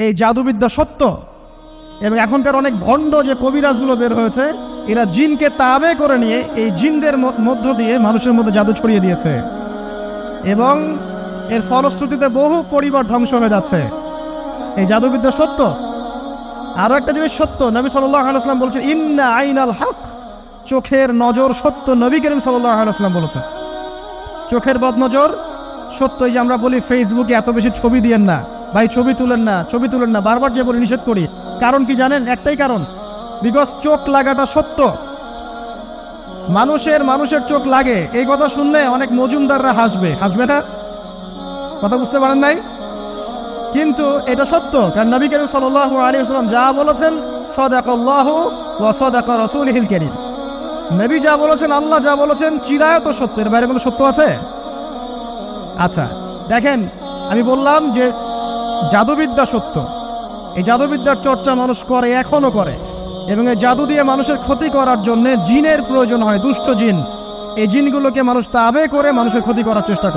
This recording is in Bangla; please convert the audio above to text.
এই জাদুবিদ্যা সত্য। এবং এখনকার অনেক ভণ্ড যে কবিরাজগুলো বের হয়েছে, এরা জিনকে তাবে করে নিয়ে এই জিনদের মধ্য দিয়ে মানুষের মধ্যে জাদু ছড়িয়ে দিয়েছে, এবং এর ফলশ্রুতিতে বহু পরিবার ধ্বংস হয়ে যাচ্ছে। এই জাদুবিদ্যা সত্য। আরো একটা জিনিস সত্য, নবী সাল্লাল্লাহু আলাইহি ওয়াসাল্লাম বলেছেন, ইন্না আইনাল হক, চোখের নজর সত্য। নবী করিম সাল্লাল্লাহু আলাইহি ওয়াসাল্লাম বলেছেন চোখের বদনজর সত্য। এই যে আমরা বলি ফেসবুকে এত বেশি ছবি দিয়েন না ভাই, ছবি তুলেন না, ছবি তুলেন না, বারবার যে বলি নিষেধ করি, কারণ কি জানেন? একটাই কারণ, বিকজ চোখ লাগাটা সত্য। মানুষের চোখ লাগে, এই কথা শুনলে অনেক মজুমদাররা হাসবে না? কথা বুঝতে পারেন নাই? কিন্তু এটা সত্য, কারণ নবী করিম সাল্লাল্লাহু আলাইহি ওয়াসাল্লাম যা বলেছেন, সাদাকাল্লাহু ওয়া সাদাকা রাসূলুহুল কারীম। নবী যা বলেছেন, আল্লাহ যা বলেছেন, চিরায়ত সত্য। এর বাইরে কোনো সত্য আছে? আচ্ছা দেখেন, আমি বললাম যে জাদুবিদ্যা সত্য। এই জাদুবিদ্যার চর্চা মানুষ করে, এখনো করে, এবং এই জাদু দিয়ে মানুষের ক্ষতি করার জন্য জিনের প্রয়োজন হয়, দুষ্ট জিন। এই জিনগুলোকে মানুষ তাবে করে মানুষের ক্ষতি করার চেষ্টা করে।